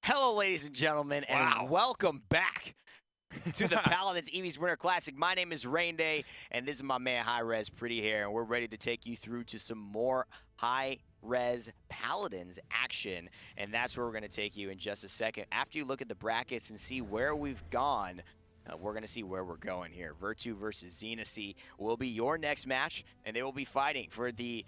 Hello, ladies and gentlemen, and welcome back to the Paladins Evie's Winter Classic. My name is Rain Day, and this is my man Hi-Rez Pretty Hair, and we're ready to take you through to some more Hi-Rez Paladins action, and that's where we're going to take you in just a second. After you look at the brackets and see where we've gone, we're going to see where we're going here. Vertu versus Xenosy will be your next match, and they will be fighting for the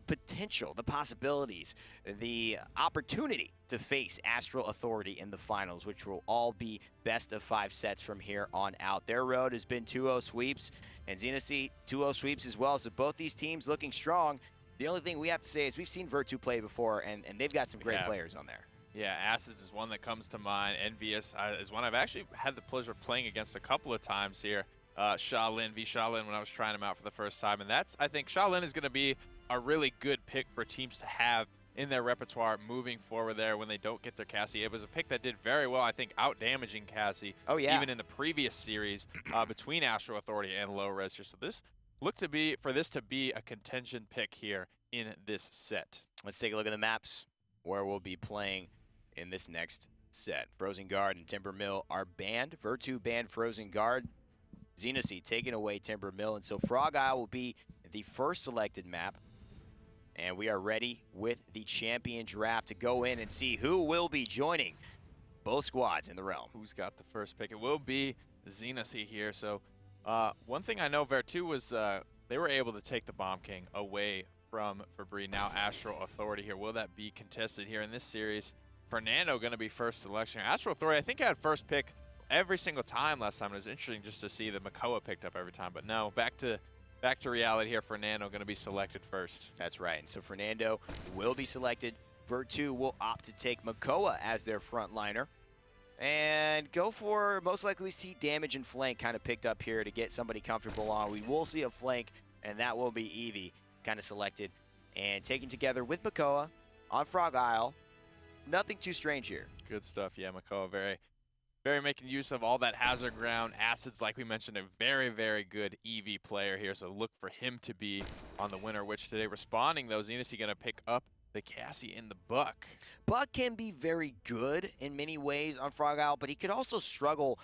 potential, the possibilities, the opportunity to face Astral Authority in the finals, which will all be best of 5 sets from here on out. Their road has been 2-0 sweeps, and Xenosy 2-0 sweeps as well, so both these teams looking strong. The only thing we have to say is we've seen Vertu play before, and they've got some great players on there. Yeah, Acids is one that comes to mind. nveeus is one I've actually had the pleasure of playing against a couple of times here. Shaolin v. Shaolin when I was trying him out for the first time, and I think Shaolin is going to be a really good pick for teams to have in their repertoire moving forward there when they don't get their Cassie. It was a pick that did very well, I think, out-damaging Cassie. Oh, yeah. Even in the previous series between Astral Authority and Low Res here. So this looked to be, for this to be a contention pick here in this set. Let's take a look at the maps where we'll be playing in this next set. Frozen Guard and Timber Mill are banned. Vertu banned Frozen Guard. Xenosy taking away Timber Mill, and so Frog Isle will be the first selected map. And we are ready with the champion draft to go in and see who will be joining both squads in the realm. Who's got the first pick? It will be Xenosy here. So one thing I know, Vertu was they were able to take the Bomb King away from Fabri. Now Astral Authority here. Will that be contested here in this series? Fernando going to be first selection. Astral Authority, I think, had first pick every single time last time. It was interesting just to see that Makoa picked up every time. But no, back to reality here. Fernando going to be selected first. That's right. And so Fernando will be selected. Vertu will opt to take Makoa as their frontliner. And go for, most likely we see damage and flank kind of picked up here to get somebody comfortable on. We will see a flank, and that will be Evie kind of selected. And taken together with Makoa on Frog Isle. Nothing too strange here. Good stuff. Yeah, Makoa very making use of all that hazard ground. Acids, like we mentioned, a very, very good Evie player here, so look for him to be on the winner, which today responding, though, Xenosy going to pick up the Cassie in the Buck. Buck can be very good in many ways on Frog Isle, but he could also struggle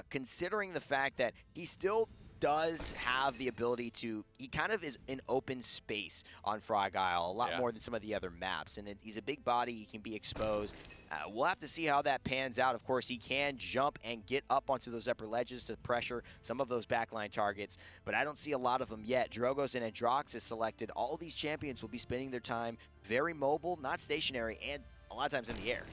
considering the fact that he still does have the ability to, he kind of is in open space on Frog Isle, a lot more than some of the other maps, and he's a big body, he can be exposed. We'll have to see how that pans out. Of course, he can jump and get up onto those upper ledges to pressure some of those backline targets, but I don't see a lot of them yet. Drogos and Androx is selected. All these champions will be spending their time very mobile, not stationary, and a lot of times in the air.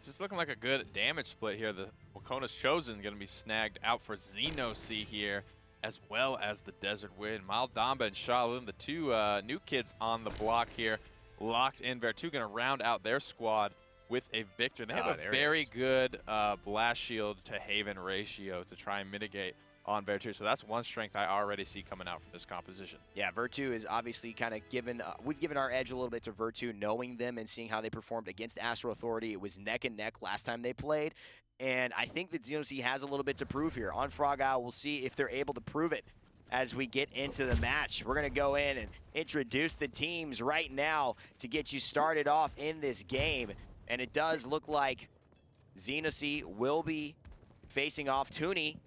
Just looking like a good damage split here. The Wakona's Chosen going to be snagged out for Xenosy here, as well as the Desert Wind. Maldamba and Shaolin, the two new kids on the block here, locked in. Vertu going to round out their squad with a victor. They have a very good blast shield to Haven ratio to try and mitigate on Vertu. So that's one strength I already see coming out from this composition. Yeah, Vertu is obviously kind of given, we've given our edge a little bit to Vertu, knowing them and seeing how they performed against Astral Authority. It was neck and neck last time they played. And I think that Xenosy has a little bit to prove here. On Frog Isle, we'll see if they're able to prove it as we get into the match. We're going to go in and introduce the teams right now to get you started off in this game. And it does look like Xenosy will be facing off Tooney.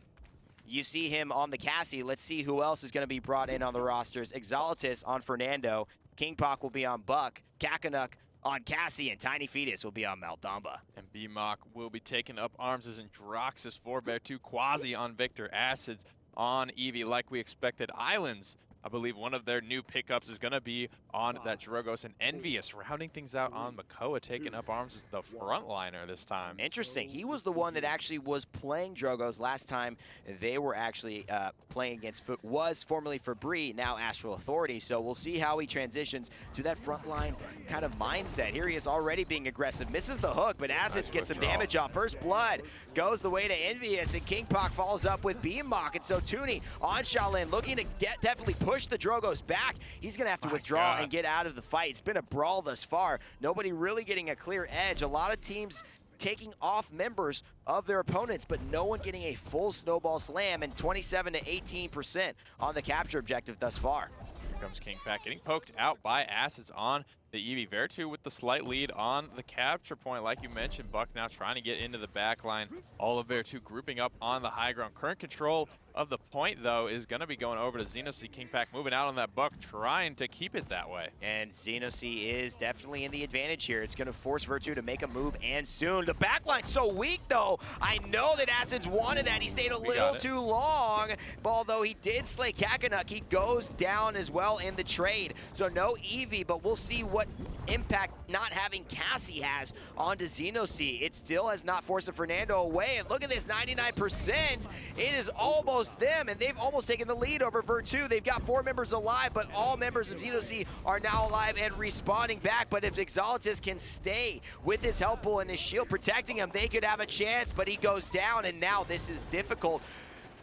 You see him on the Cassie. Let's see who else is going to be brought in on the rosters. Exalotus on Fernando. KingPac will be on Buck. Cacanuck on Cassie, and tinyFetus will be on Maldamba. And BMOC will be taking up arms as Androxus for Vertu. Kwazi on Victor. Acids on Evie, like we expected. Islands, I believe one of their new pickups is going to be on that Drogos, and nveeus rounding things out on Makoa, taking up arms as the frontliner this time. Interesting. He was the one that actually was playing Drogos last time they were actually playing against, was formerly Fabri, now Astral Authority. So we'll see how he transitions to that frontline kind of mindset. Here he is already being aggressive. Misses the hook, but Acids gets some damage off. First blood goes the way to nveeus, and KingPac follows up with BMOC. And so Tooney on Shaolin looking to definitely push the Drogos back. He's going to have to withdraw and get out of the fight. It's been a brawl thus far. Nobody really getting a clear edge. A lot of teams taking off members of their opponents, but no one getting a full snowball slam, and 27 to 18% on the capture objective thus far. Here comes KingPac getting poked out by Acids on the Evie. Vertu with the slight lead on the capture point, like you mentioned. Buck now trying to get into the back line. All of Vertu grouping up on the high ground. Current control of the point, though, is going to be going over to Xenosy. KingPac moving out on that Buck, trying to keep it that way. And Xenosy is definitely in the advantage here. It's going to force Vertu to make a move, and soon. The backline's so weak, though. I know that Acids wanted that. He stayed a little too long. Although he did slay Cacanuck, he goes down as well in the trade. So no Evie, but we'll see what impact not having Cassie has onto Xenosy. It still has not forced a Fernando away. And look at this, 99%. It is almost them, and they've almost taken the lead over Vertu. They've got 4 members alive, but all members of Xenosy are now alive and respawning back. But if Exalotus can stay with his health pool and his shield protecting him, they could have a chance, but he goes down, and now this is difficult.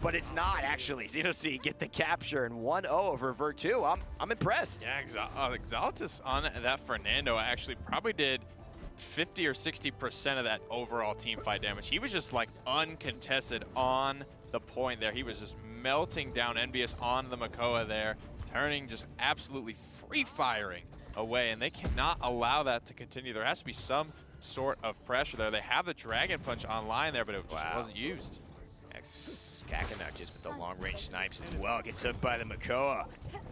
But it's not, actually. Xenosy get the capture and 1-0 over Vertu. I'm impressed. Yeah, Exalotus on that Fernando actually probably did 50 or 60% of that overall team fight damage. He was just like uncontested on the point there. He was just melting down nveeus on the Makoa there, turning just absolutely free firing away, and they cannot allow that to continue. There has to be some sort of pressure there. They have the Dragon Punch online there, but it just wasn't used. Cacanuck just with the long-range snipes as well. Gets hooked by the Makoa.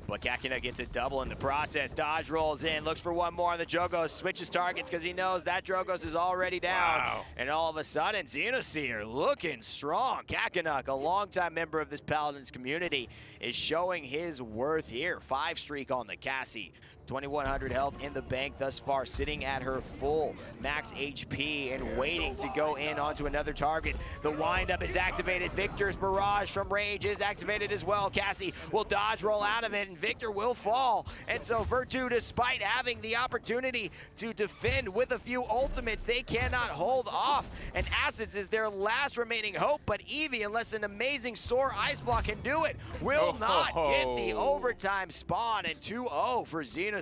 But Cacanuck gets a double in the process. Dodge rolls in, looks for one more on the Drogos, switches targets because he knows that Drogos is already down. Wow. And all of a sudden, Xenosy are looking strong. Cacanuck, a longtime member of this Paladins community, is showing his worth here. 5 streak on the Cassie. 2100 health in the bank thus far, sitting at her full max HP and waiting to go in onto another target. The windup is activated. Victor's barrage from range is activated as well. Cassie will dodge roll out of it, and Victor will fall. And so Vertu, despite having the opportunity to defend with a few ultimates, they cannot hold off. And Acids is their last remaining hope, but Evie, unless an amazing Soar Ice Block can do it, will not get the overtime spawn. And 2-0 for Xenosy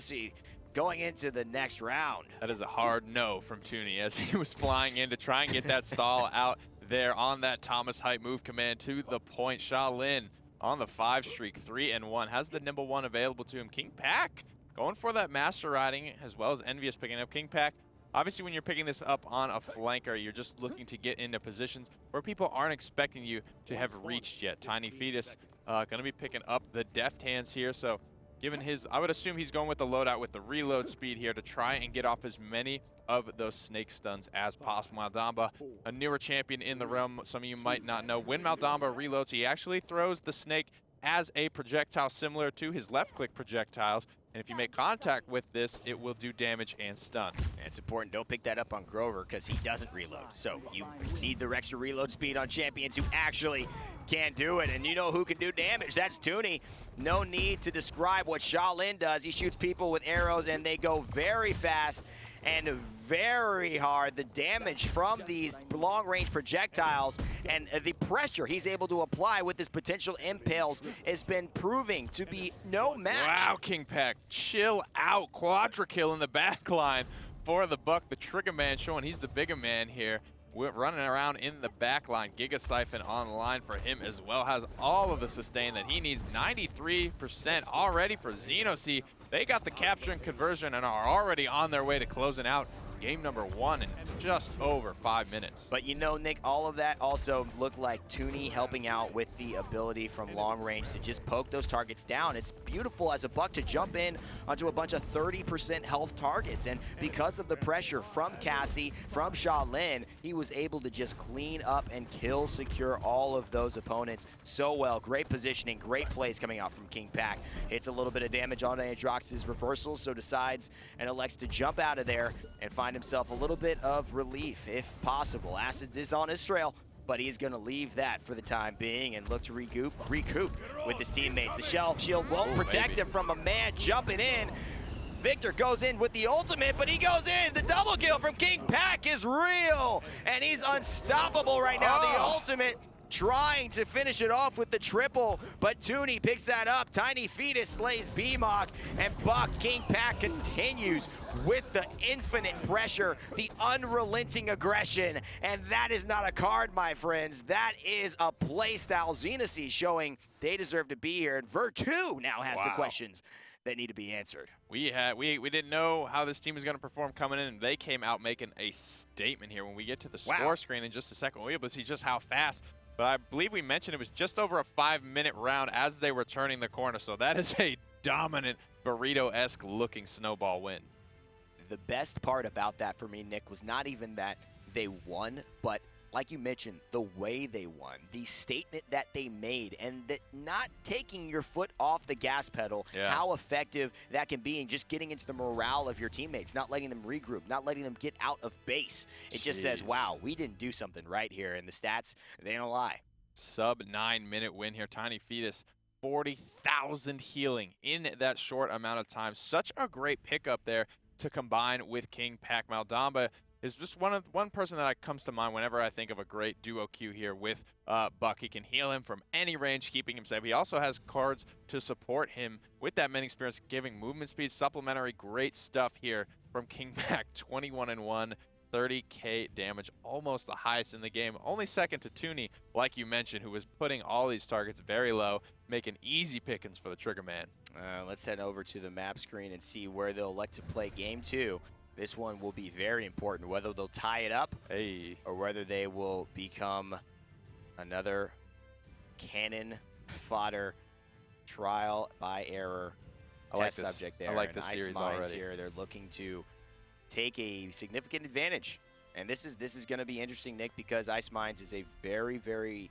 going into the next round. That is a hard no from Tooney as he was flying in to try and get that stall out there on that Thomas Height move command to the point. Shaolin on the 5 streak, 3-1, has the nimble one available to him. KingPac going for that master riding, as well as nveeus picking up. KingPac, obviously when you're picking this up on a flanker, you're just looking to get into positions where people aren't expecting you to have reached yet. tinyFetus going to be picking up the deft hands here, so given his, I would assume he's going with the loadout with the reload speed here to try and get off as many of those snake stuns as possible. Maldamba, a newer champion in the realm, some of you might not know. When Maldamba reloads, he actually throws the snake as a projectile similar to his left click projectiles. And if you make contact with this, it will do damage and stun. And it's important, don't pick that up on Grover because he doesn't reload. So you need the extra reload speed on champions who actually can do it. And you know who can do damage? That's Tooney. No need to describe what Shaolin does. He shoots people with arrows and they go very fast and very hard. The damage from these long-range projectiles and the pressure he's able to apply with his potential impales has been proving to be no match. Wow, KingPac, chill out. Quadra kill in the back line for the Buck. The trigger man showing he's the bigger man here. We're running around in the back line. Giga Siphon online for him as well. Has all of the sustain that he needs. 93% already for Xenosy. They got the capture and conversion and are already on their way to closing out game number 1 in just over 5 minutes. But you know, Nick, all of that also looked like Tooney helping out with the ability from long range to just poke those targets down. It's beautiful as a Buck to jump in onto a bunch of 30% health targets. And because of the pressure from Cassie, from Shaolin, he was able to just clean up and kill secure all of those opponents so well. Great positioning, great plays coming out from KingPac. It's a little bit of damage on Aatrox's reversal, so decides and elects to jump out of there and find himself a little bit of relief if possible. Acids is on his trail, but he's going to leave that for the time being and look to recoup with his teammates. The shell shield won't protect him from a man jumping in. Victor goes in with the ultimate, but he goes in. The double kill from KingPac is real, and he's unstoppable right now. The ultimate trying to finish it off with the triple, but Tooney picks that up. tinyFetus slays BMOC, and Buck, KingPac continues with the infinite pressure, the unrelenting aggression, and that is not a card, my friends. That is a playstyle. Xenosy showing they deserve to be here, and Vertu now has the questions that need to be answered. We didn't know how this team was going to perform coming in, and they came out making a statement here. When we get to the score screen in just a second, we'll be able to see just how fast. But I believe we mentioned it was just over a 5-minute round as they were turning the corner. So that is a dominant burrito-esque looking snowball win. The best part about that for me, Nick, was not even that they won, but like you mentioned, the way they won, the statement that they made, and that not taking your foot off the gas pedal, how effective that can be in just getting into the morale of your teammates, not letting them regroup, not letting them get out of base. It just says, wow, we didn't do something right here, and the stats, they don't lie. Sub 9-minute win here. tinyFetus, 40,000 healing in that short amount of time. Such a great pickup there to combine with KingPac. Maldamba is just one person that comes to mind whenever I think of a great duo queue here with Buck. He can heal him from any range, keeping him safe. He also has cards to support him with that many experience, giving movement speed, supplementary, great stuff here from KingPac. 21-1, 30k damage, almost the highest in the game. Only second to Tooney, like you mentioned, who was putting all these targets very low, making easy pickings for the Trigger Man. Let's head over to the map screen and see where they'll elect to play game 2. This one will be very important, whether they'll tie it up or whether they will become another cannon fodder trial by error test subject there. I like this series already. Here, they're looking to take a significant advantage. And this is going to be interesting, Nick, because Ice Mines is a very, very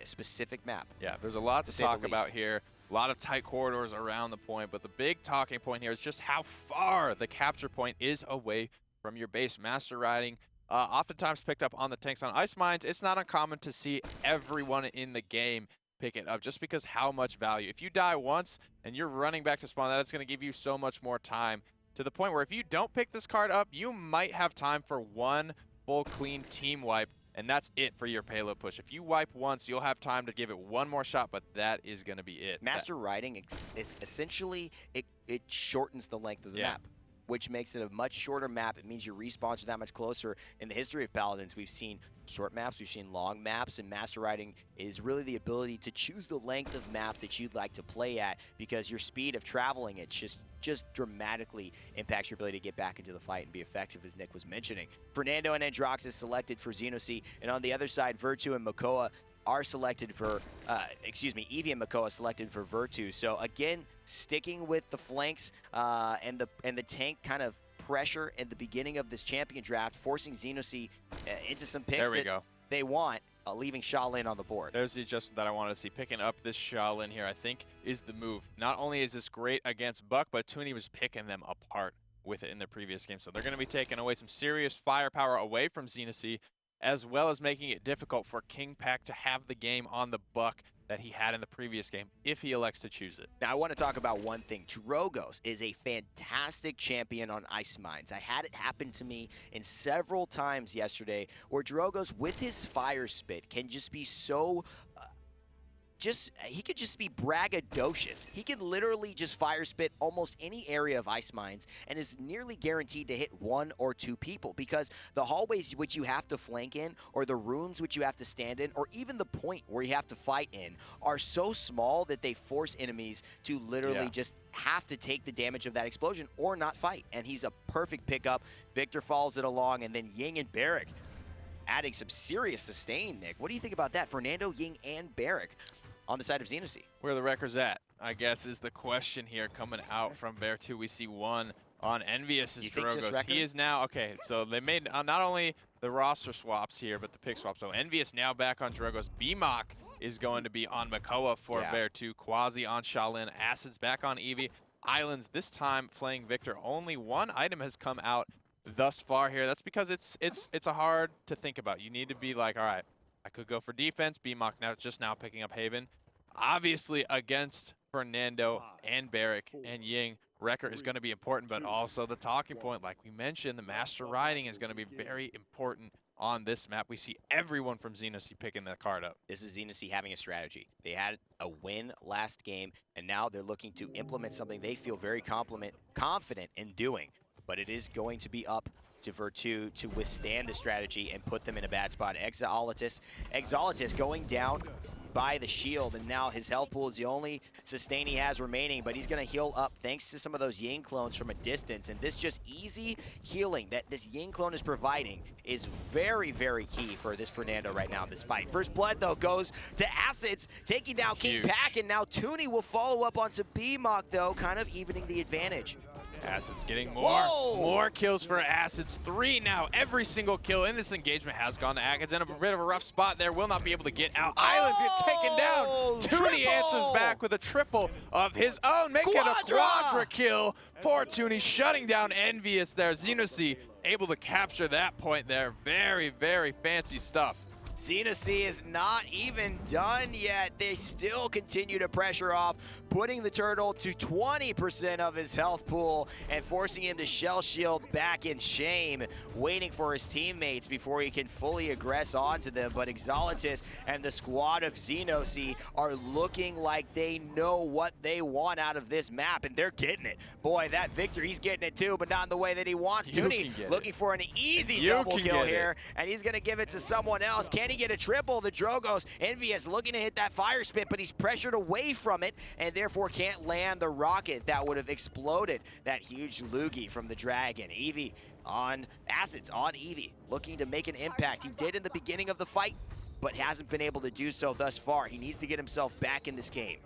specific map. Yeah, there's a lot to talk about here. A lot of tight corridors around the point, but the big talking point here is just how far the capture point is away from your base. Master Riding, oftentimes picked up on the tanks. On Ice Mines, it's not uncommon to see everyone in the game pick it up just because how much value. If you die once and you're running back to spawn, that's going to give you so much more time, to the point where if you don't pick this card up, you might have time for one full clean team wipe, and that's it for your payload push. If you wipe once, you'll have time to give it one more shot, but that is going to be it. Master Riding is essentially, it shortens the length of the map, which makes it a much shorter map. It means your respawns are that much closer. In the history of Paladins, we've seen short maps, we've seen long maps, and Master Riding is really the ability to choose the length of map that you'd like to play at, because your speed of traveling it just dramatically impacts your ability to get back into the fight and be effective, as Nick was mentioning. Fernando and Androx is selected for Xenosy, and on the other side, Vertu and Makoa are selected for, Evie and Makoa selected for Vertu. So again, sticking with the flanks and the tank kind of pressure at the beginning of this champion draft, forcing Xenosy into some picks they want, leaving Shaolin on the board. There's the adjustment that I wanted to see. Picking up this Shaolin here, I think, is the move. Not only is this great against Buck, but Tooney was picking them apart with it in the previous game. So they're going to be taking away some serious firepower away from Xenosy, as well as making it difficult for KingPac to have the game on the Buck that he had in the previous game, if he elects to choose it. Now, I want to talk about one thing. Drogos is a fantastic champion on Ice Mines. I had it happen to me in several times yesterday, where Drogos, with his fire spit, can just be so... he could just be braggadocious. He could literally just fire spit almost any area of Ice Mines and is nearly guaranteed to hit 1 or 2 people, because the hallways which you have to flank in, or the rooms which you have to stand in, or even the point where you have to fight in, are so small that they force enemies to literally just have to take the damage of that explosion or not fight. And he's a perfect pickup. Victor follows it along, and then Ying and Barrick adding some serious sustain, Nick. What do you think about that? Fernando, Ying, and Barrick on the side of Xenosy. Where the wreckers at, I guess, is the question here coming out from Vertu. We see one on nveeus' Drogos. He is now, okay, so they made not only the roster swaps here, but the pick swap. So nveeus now back on Drogos. BMOC is going to be on Makoa for Vertu. Kwazi on Shaolin. Acid's back on Evie. Islands this time playing Victor. Only one item has come out thus far here. That's because it's a hard to think about. You need to be like, all right, I could go for defense. BMOC now picking up Haven. Obviously, against Fernando and Barrick and Ying, Wrecker is going to be important, but also the talking point, like we mentioned, the Master Riding is going to be very important on this map. We see everyone from Xenosy picking that card up. This is Xenosy having a strategy. They had a win last game, and now they're looking to implement something they feel very confident in doing. But it is going to be up to Vertu to withstand the strategy and put them in a bad spot. Exalotus going down by the shield, and now his health pool is the only sustain he has remaining, but he's going to heal up thanks to some of those Ying clones from a distance, and this just easy healing that this Ying clone is providing is very, very key for this Fernando right now in this fight. First blood, though, goes to Acids, taking down KingPac, and now Tooney will follow up onto BMOC, though, kind of evening the advantage. Acids getting more kills for Acids. 3 now. Every single kill in this engagement has gone to Acids. In a bit of a rough spot there. Will not be able to get out. Islands gets taken down. Tooney answers back with a triple of his own, making it a quadra kill for Tooney, shutting down nveeus there. Xenosy able to capture that point there. Very, very fancy stuff. Xenosy is not even done yet. They still continue to pressure off, putting the turtle to 20% of his health pool and forcing him to shell shield back in shame, waiting for his teammates before he can fully aggress onto them. But Exalotus and the squad of Xenosy are looking like they know what they want out of this map, and they're getting it. Boy, that Victor, he's getting it too, but not in the way that he wants. Tooney looking for an easy double kill here, and he's going to give it to someone else. Can he get a triple? The Drogos, nveeus looking to hit that fire spit, but he's pressured away from it and therefore can't land the rocket that would have exploded that huge loogie from the dragon. Evie on Acids on Evie, looking to make an impact. He did in the beginning of the fight, but hasn't been able to do so thus far. He needs to get himself back in this game.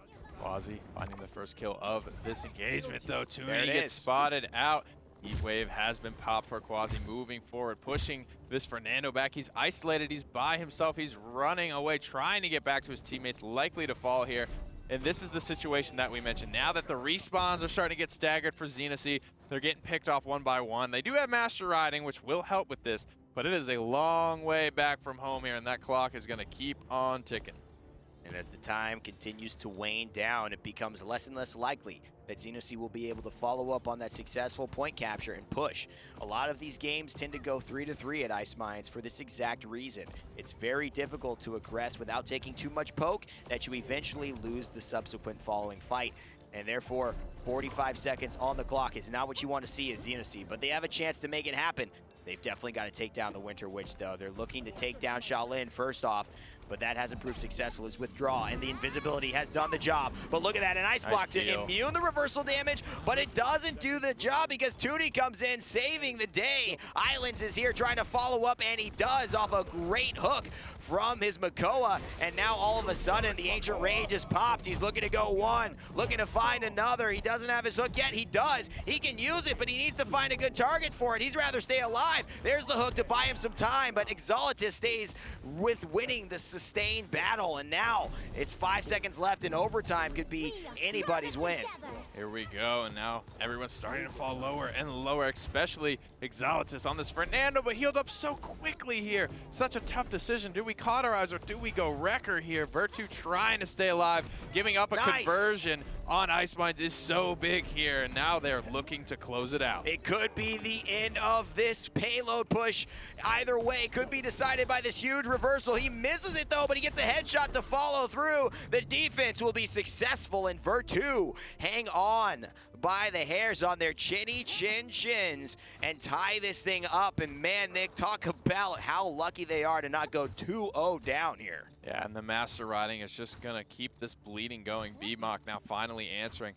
Kwazi finding the first kill of this engagement, though. Tooney gets spotted out. Heat wave has been popped for Kwazi, moving forward, pushing this Fernando back. He's isolated, he's by himself, he's running away, trying to get back to his teammates, likely to fall here. And this is the situation that we mentioned. Now that the respawns are starting to get staggered for Xenosy, they're getting picked off one by one. They do have Master Riding, which will help with this, but it is a long way back from home here, and that clock is going to keep on ticking. And as the time continues to wane down, it becomes less and less likely that Xenosy will be able to follow up on that successful point capture and push. A lot of these games tend to go 3-3 at Ice Mines for this exact reason. It's very difficult to aggress without taking too much poke that you eventually lose the subsequent following fight. And therefore, 45 seconds on the clock is not what you want to see as Xenosy, but they have a chance to make it happen. They've definitely got to take down the Winter Witch, though. They're looking to take down Shaolin first off, but that hasn't proved successful. His withdraw and the invisibility has done the job. But look at that, an ice block to immune the reversal damage, but it doesn't do the job because Tooney comes in, saving the day. Islands is here trying to follow up, and he does off a great hook from his Makoa, and now all of a sudden the Ancient Rage is popped. He's looking to go one, looking to find another. He doesn't have his hook yet. He does. He can use it, but he needs to find a good target for it. He's rather stay alive. There's the hook to buy him some time, but Exalotus stays with winning the sustained battle, and now it's 5 seconds left in overtime. Could be anybody's win. Here we go, and now everyone's starting to fall lower and lower, especially Exalotus on this Fernando, but healed up so quickly here. Such a tough decision. Do we cauterize or do we go wrecker here? Vertu trying to stay alive, giving up a conversion on Ice Mines is so big here, and now they're looking to close it out. It could be the end of this payload push. Either way, could be decided by this huge reversal. He misses it though, but he gets a headshot to follow through. The defense will be successful, and Vertu hang on by the hairs on their chins and tie this thing up. And man, Nick, talk about how lucky they are to not go 2-0 down here. Yeah, and the Master Riding is just gonna keep this bleeding going. BMOC now finally answering.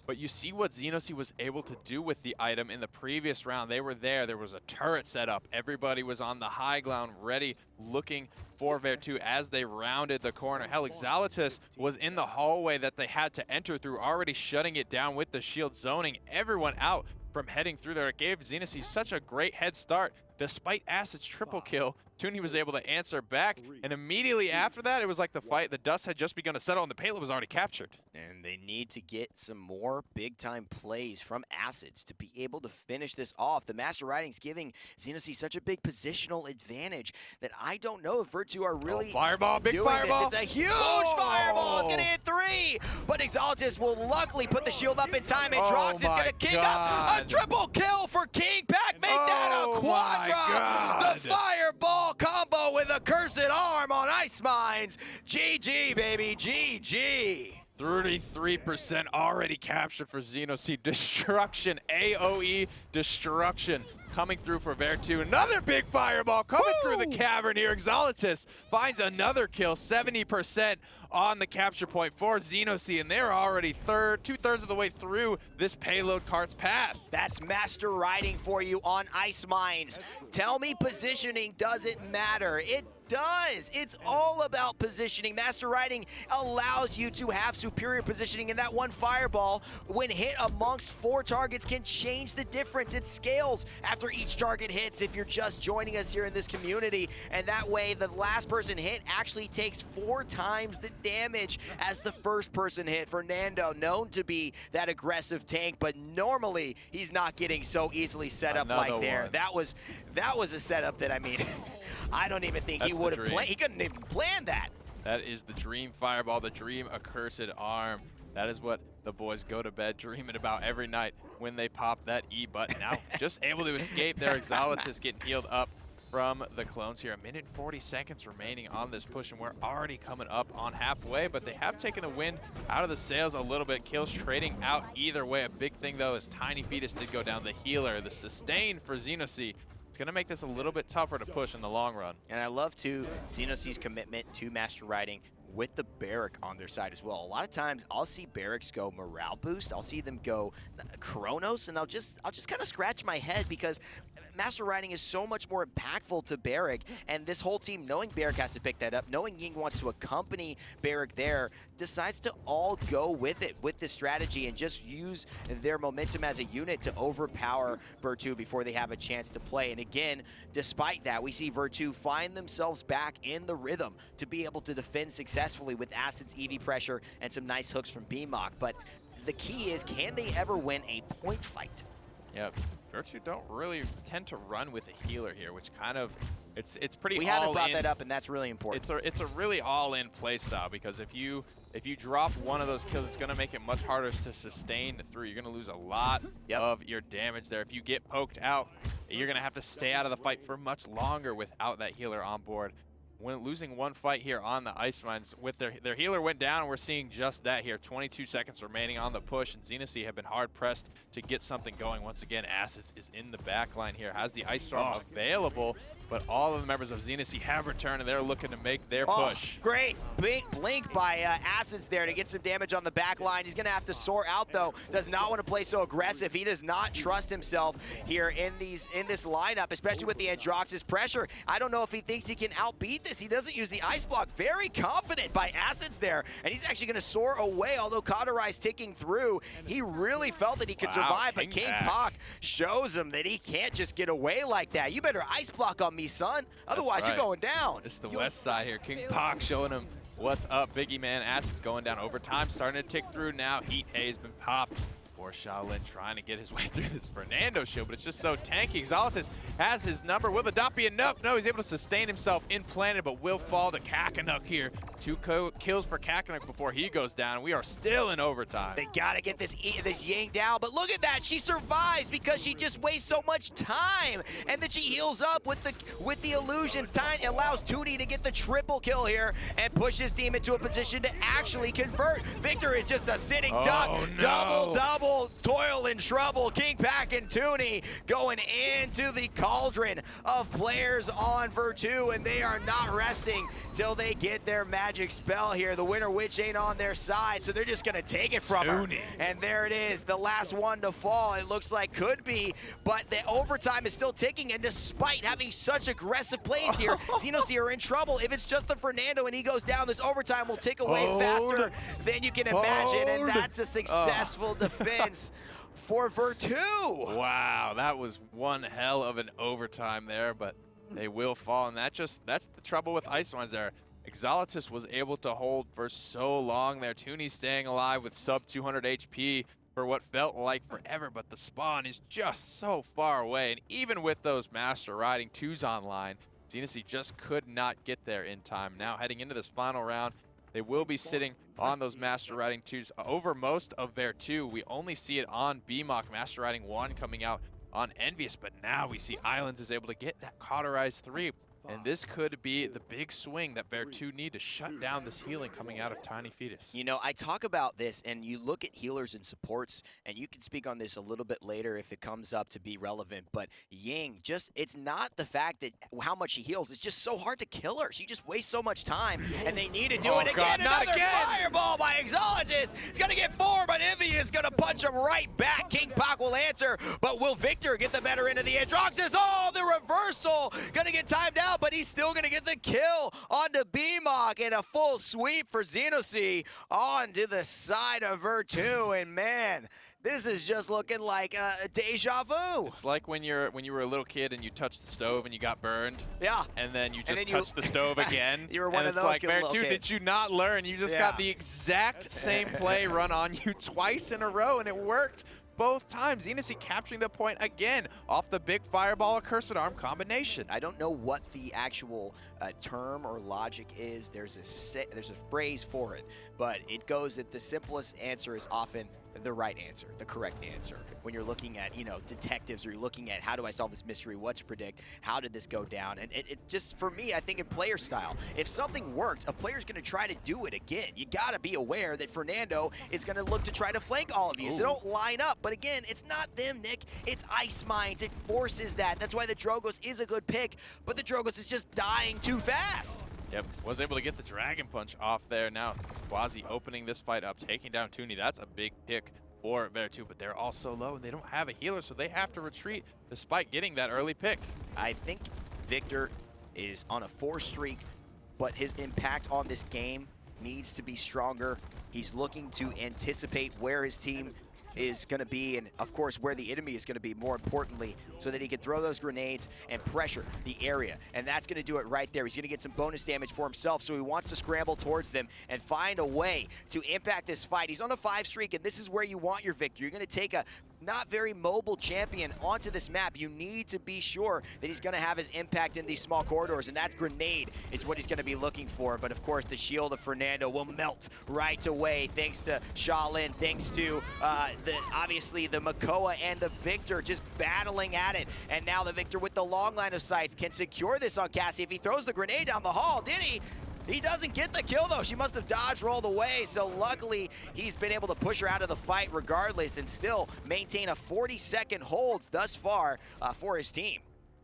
But you see what Xenosy was able to do with the item in the previous round. They were there. There was a turret set up. Everybody was on the high ground, ready, looking for Vertu as they rounded the corner. Hell, Exalotus was in the hallway that they had to enter through, already shutting it down with the shield, zoning everyone out from heading through there. It gave Xenosy such a great head start. Despite Acid's triple kill, Tooney was able to answer back, and immediately after that, it was like the dust had just begun to settle and the payload was already captured. And they need to get some more big-time plays from Acids to be able to finish this off. The Master Riding's giving Xenosy such a big positional advantage that I don't know if Vertu are really fireball, big doing fireball. This. It's a huge fireball. It's going to hit 3, but Exalotus will luckily put the shield up in time, and Drox is going to kick up a triple kill for KingPac. Make that a quadra. The fireball combo with a cursed arm on Ice Mines. GG, baby, GG. 33% already captured for Xenosy. Destruction, AOE destruction coming through for Vertu. Another big fireball coming through the cavern here. Exalotus finds another kill, 70% on the capture point for Xenosy, and they're already two-thirds of the way through this payload cart's path. That's master riding for you on Ice Mines. Tell me positioning doesn't matter. It does. It's all about positioning. Master Riding allows you to have superior positioning, and that one fireball, when hit amongst 4 targets, can change the difference. It scales after each target hits if you're just joining us here in this community, and that way the last person hit actually takes 4 times the damage as the first person hit. Fernando, known to be that aggressive tank, but normally he's not getting so easily set up like there. That was a setup that, I mean, I don't even think he would have planned. He couldn't even plan that. That is the dream fireball, the dream accursed arm. That is what the boys go to bed dreaming about every night when they pop that E button. Now just able to escape there. Exalotus getting healed up from the clones here. 1 minute 40 seconds remaining on this push, and we're already coming up on halfway, but they have taken the wind out of the sails a little bit. Kills trading out either way. A big thing though is tinyFetus did go down. The healer, the sustain for Xenosy. It's going to make this a little bit tougher to push in the long run. And I love, too, Xenosy's commitment to Master Riding with the Barrack on their side as well. A lot of times I'll see Barracks go morale boost. I'll see them go Chronos, and I'll just kind of scratch my head because Master Riding is so much more impactful to Barrack, and this whole team, knowing Barrack has to pick that up, knowing Ying wants to accompany Barrack there, decides to all go with it, with this strategy, and just use their momentum as a unit to overpower Vertu before they have a chance to play. And again, despite that, we see Vertu find themselves back in the rhythm to be able to defend successfully with Acid's Evie pressure and some nice hooks from BMOC. But the key is, can they ever win a point fight? Yep. Vertu don't really tend to run with a healer here, which kind of, it's pretty all in. We haven't brought that up, and that's really important. It's a really all-in play style, because if you drop one of those kills, it's going to make it much harder to sustain through. You're going to lose a lot of your damage there. If you get poked out, you're going to have to stay out of the fight for much longer without that healer on board. When losing one fight here on the Ice Mines, with their healer went down, and we're seeing just that here. 22 seconds remaining on the push, and Xenosy have been hard-pressed to get something going. Once again, Acids is in the back line here, has the Ice Storm available, but all of the members of Xenosy have returned, and they're looking to make their push. Great blink by Acids there to get some damage on the back line. He's going to have to soar out, though. Does not want to play so aggressive. He does not trust himself here in this lineup, especially with the Androx's pressure. I don't know if he thinks he can outbeat this. He doesn't use the ice block. Very confident by Acids there, and he's actually going to soar away, although Cauterize ticking through. He really felt that he could survive, but KingPac shows him that he can't just get away like that. You better ice block on me, son. Otherwise, you're going down. It's the west side here. KingPac showing him what's up. Biggie man, Acids going down over time, starting to tick through now. Heat Haze been popped. Poor Shaolin trying to get his way through this Fernando shield, but it's just so tanky. Exalotus has his number. Will the dot be enough? No, he's able to sustain himself in planet, but will fall to Cacanuck here. 2 kills for Cacanuck before he goes down. We are still in overtime. They gotta get this Ying down, but look at that. She survives because she just wastes so much time, and then she heals up with the illusions. Time allows Tooney to get the triple kill here and push his team into a position to actually convert. Victor is just a sitting duck. No. Double. Toil and trouble. KingPac and Tooney going into the cauldron of players on Vertu, and they are not resting till they get their magic spell here. The Winter Witch ain't on their side, so they're just gonna take it from her. And there it is, the last one to fall. It looks like could be, but the overtime is still ticking, and despite having such aggressive plays here, Xenosy are in trouble. If it's just the Fernando and he goes down, this overtime will tick away faster than you can imagine, and that's a successful defense for Vertu. Wow, that was one hell of an overtime there, but they will fall, and that's the trouble with Ice Mines there. Exalotus was able to hold for so long there. Tooney staying alive with sub 200 HP for what felt like forever, but the spawn is just so far away, and even with those Master Riding 2s online, Xenosy just could not get there in time. Now heading into this final round, they will be sitting on those Master Riding 2s over most of Vertu. We only see it on BMOC, Master Riding 1 coming out on nveeus, but now we see Islands is able to get that Cauterize 3. And this could be the big swing that Vertu need to shut down this healing coming out of tinyFetus. You know, I talk about this, and you look at healers and supports, and you can speak on this a little bit later if it comes up to be relevant, but Ying, it's not the fact that how much she heals, it's just so hard to kill her. She just wastes so much time, and they need to do it again. God, not Another again. fireball by Exalotus. It's going to get 4, but Evie is going to punch him right back. KingPac will answer, but will Victor get the better end of the Androxus? Oh, the reversal. Going to get timed out, but he's still going to get the kill onto BMOC, and a full sweep for Xenosy onto the side of Vertu. And man, this is just looking like a deja vu. It's like when you were a little kid and you touched the stove and you got burned. Yeah. And then you just touched the stove again. You were one of those like, little Vertu, kids. did you not learn? You just got the exact same play run on you twice in a row, and it worked both times. Xenosy capturing the point again off the big fireball or cursed arm combination. I don't know what the actual term or logic is. There's a phrase for it, but it goes that the simplest answer is often the right answer, the correct answer. When you're looking at, you know, detectives, or you're looking at how do I solve this mystery, what to predict, how did this go down, and it just, for me, I think in player style, if something worked, a player's going to try to do it again. You got to be aware that Fernando is going to look to try to flank all of you, so don't line up. But again, it's not them, Nick. It's Ice Mines. It forces that. That's why the Drogoz is a good pick, but the Drogoz is just dying too fast. Yep, was able to get the Dragon Punch off there. Now Kwazi opening this fight up, taking down Tooney. That's a big pick for Vertu, but they're all so low and they don't have a healer, so they have to retreat despite getting that early pick. I think Victor is on a 4 streak, but his impact on this game needs to be stronger. He's looking to anticipate where his team is going to be, and of course where the enemy is going to be, more importantly, so that he can throw those grenades and pressure the area. And that's going to do it right there. He's going to get some bonus damage for himself, so he wants to scramble towards them and find a way to impact this fight. He's on a 5 streak, and this is where you want your victory. You're going to take a not very mobile champion onto this map. You need to be sure that he's going to have his impact in these small corridors, and that grenade is what he's going to be looking for. But of course, the shield of Fernando will melt right away, thanks to Shaolin, thanks to obviously the Makoa and the Victor just battling at it. And now the Victor with the long line of sights can secure this on Cassie. If he throws the grenade down the hall, did he? He doesn't get the kill, though. She must have dodge rolled away, so luckily he's been able to push her out of the fight regardless and still maintain a 40-second hold thus far for his team.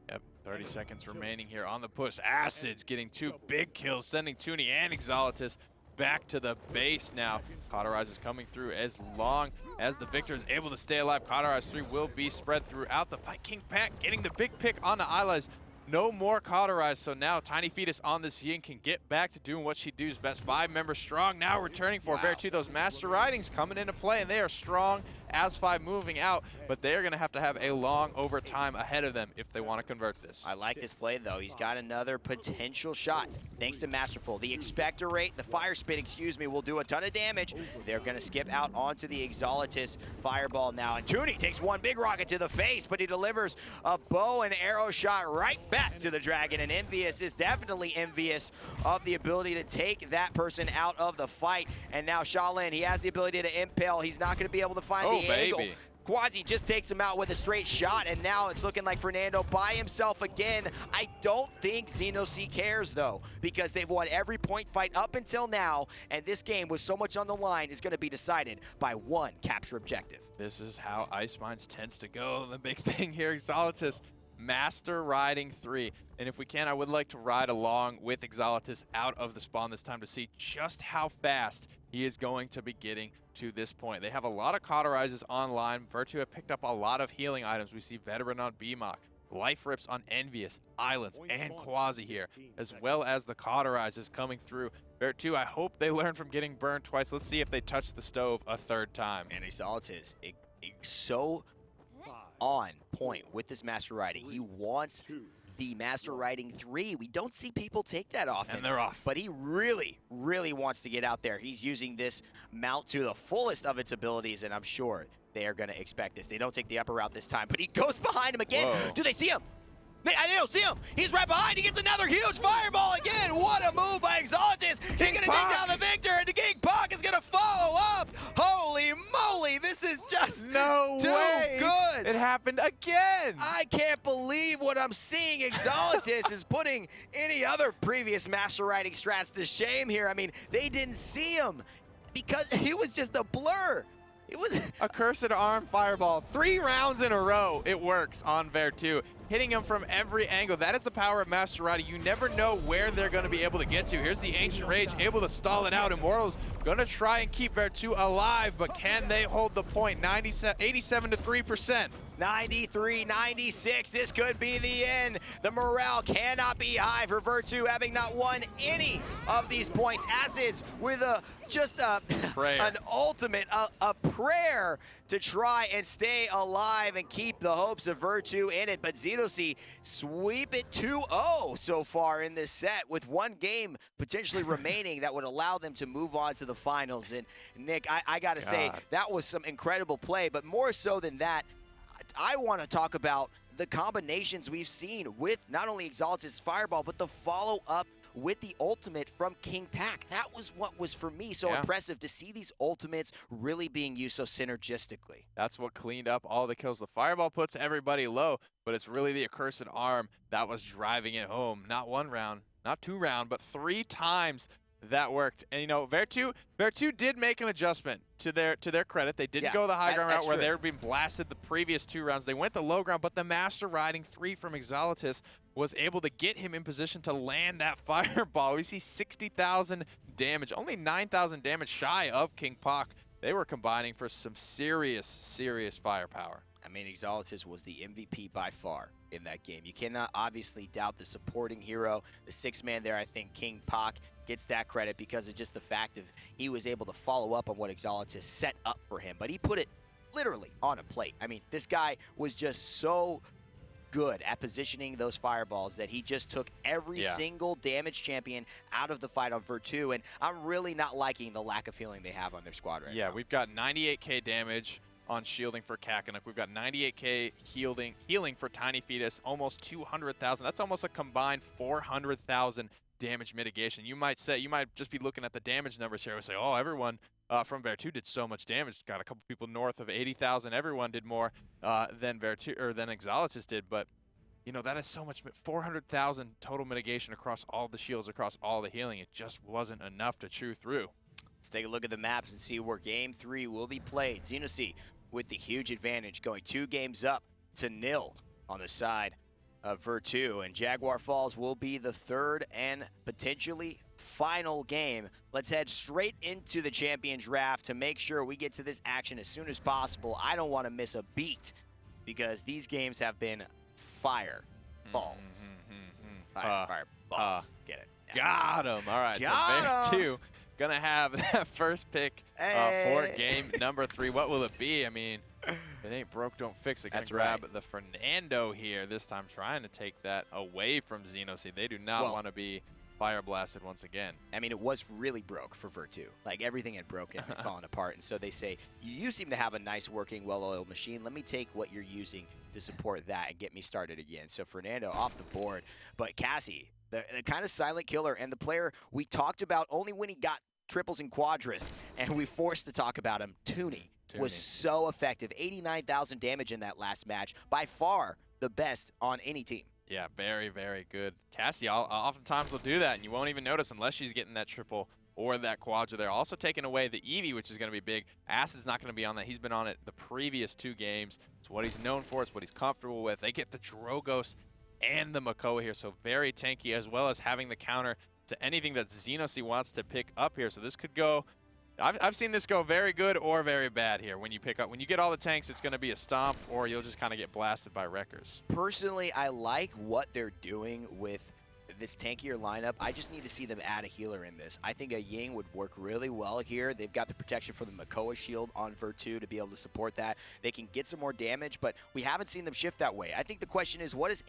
Yep, 30 seconds remaining here on the push. Acids getting 2 big kills, sending Tooney and Exalotus back to the base now. Cauterize is coming through as long as the Victor is able to stay alive. Cauterize 3 will be spread throughout the fight. KingPac getting the big pick on the Hi-Rez. No more Cauterize, so now tinyFetus on this Ying can get back to doing what she does best. 5 members strong, now returning for Vertu. Those Master Ridings coming into play, and they are strong as 5 moving out, but they are going to have a long overtime ahead of them if they want to convert this. I like this play, though. He's got another potential shot, thanks to Masterful. The Expector rate, the Fire Spit, excuse me, will do a ton of damage. They're going to skip out onto the Exalotus Fireball now, and Tooney takes 1 big rocket to the face, but he delivers a bow and arrow shot right back to the Dragon, and nveeus is definitely envious of the ability to take that person out of the fight. And now Shaolin, he has the ability to impale. He's not going to be able to find the angle. Kwazi just takes him out with a straight shot, and now it's looking like Fernando by himself again. I don't think Xenosy cares, though, because they've won every point fight up until now, and this game with so much on the line is going to be decided by 1 capture objective. This is how Ice Mines tends to go. The big thing here, Exalotus, Master Riding 3. And if we can, I would like to ride along with Exalotus out of the spawn this time to see just how fast he is going to be getting to this point. They have a lot of Cauterizes online. Vertu have picked up a lot of healing items. We see Veteran on BMOC, Life Rips on nveeus, Islands, and Kwazi here, as well as the Cauterizes coming through. Vertu, I hope they learn from getting burned twice. Let's see if they touch the stove a 3rd time. And Exalotus, so on point with this Master Riding. He wants the Master Riding 3. We don't see people take that often. And they're off. But he really, really wants to get out there. He's using this mount to the fullest of its abilities, and I'm sure they are going to expect this. They don't take the upper route this time, but he goes behind him again. Whoa. Do they see him? I don't see him. He's right behind. He gets another huge fireball again. What a move by Exalotus. He's going to take down the Victor, and the KingPac is going to follow up. Holy moly, this is just no too way. good. It happened again. I can't believe what I'm seeing. Exalotus is putting any other previous master riding strats to shame here. I mean, they didn't see him because he was just a blur. It was a cursed arm fireball. 3 rounds in a row. It works on Vertu, hitting him from every angle. That is the power of Master Rider. You never know where they're going to be able to get to. Here's the Ancient Rage, able to stall it out. Immortals going to try and keep Vertu alive, but can they hold the point? 87 to 3%. 93-96, this could be the end. The morale cannot be high for Vertu, having not won any of these points. Acids with an ultimate, a prayer to try and stay alive and keep the hopes of Vertu in it. But Xenosy sweep it 2-0 so far in this set, with one game potentially remaining that would allow them to move on to the finals. And Nick, I gotta say, that was some incredible play, but more so than that, I want to talk about the combinations we've seen with not only Exalotus' Fireball, but the follow-up with the ultimate from KingPac. That was what was, for me, so impressive to see these ultimates really being used so synergistically. That's what cleaned up all the kills. The Fireball puts everybody low, but it's really the accursed arm that was driving it home. Not 1 round, not 2 rounds, but 3 times that worked. And you know, Vertu did make an adjustment to their credit. They didn't go the high ground route where they were being blasted the previous 2 rounds. They went the low ground, but the Master Riding 3 from Exalotus was able to get him in position to land that fireball. We see 60,000 damage, only 9,000 damage shy of KingPac. They were combining for some serious firepower. I mean, Exalotus was the MVP by far in that game. You cannot obviously doubt the supporting hero, the 6-man there. I think KingPac gets that credit because of just the fact of he was able to follow up on what Exalotus set up for him. But he put it literally on a plate. I mean, this guy was just so good at positioning those fireballs that he just took every single damage champion out of the fight on Vertu. And I'm really not liking the lack of healing they have on their squad right now. Yeah, we've got 98k damage on shielding for Cacanuck. We've got 98k healing for tinyFetus, almost 200,000. That's almost a combined 400,000 damage mitigation. You might just be looking at the damage numbers here and say, oh, everyone from Vertu did so much damage. Got a couple people north of 80,000. Everyone did more than Vertu or than Exalotus did, but you know, that is so much. 400,000 total mitigation across all the shields, across all the healing. It just wasn't enough to chew through. Let's take a look at the maps and see where Game 3 will be played. Xenosy with the huge advantage, going 2 games up to 0 on the side of Vertu, and Jaguar Falls will be the 3rd and potentially final game. Let's head straight into the champion draft to make sure we get to this action as soon as possible. I don't want to miss a beat because these games have been fire balls. Fire balls. Get it. Got him. All right. Got so Vertu gonna have that first pick for game number 3. What will it be? I mean, if it ain't broke, don't fix it. Gonna grab the Fernando here this time, trying to take that away from Xenosy. They do not want to be fire blasted once again. I mean, it was really broke for Vertu. Like, everything had broken and fallen apart. And so they say, you seem to have a nice working, well-oiled machine. Let me take what you're using to support that and get me started again. So Fernando off the board. But Cassie, the kind of silent killer, and the player we talked about only when he got triples and quadras, and we forced to talk about him, Tooney was so effective. 89,000 damage in that last match. By far the best on any team. Yeah, very, very good. Cassie oftentimes will do that, and you won't even notice unless she's getting that triple or that quadra there. Also taking away the Evie, which is going to be big. Acid's not going to be on that. He's been on it the previous 2 games. It's what he's known for. It's what he's comfortable with. They get the Drogos and the Makoa here, so very tanky, as well as having the counter to anything that Xenosy wants to pick up here. So this could go, I've seen this go very good or very bad here. When you get all the tanks, it's going to be a stomp, or you'll just kind of get blasted by wreckers. Personally, I like what they're doing with this tankier lineup. I just need to see them add a healer in this. I think a Ying would work really well here. They've got the protection for the Makoa shield on Vertu to be able to support that. They can get some more damage, but we haven't seen them shift that way. I think the question is, what is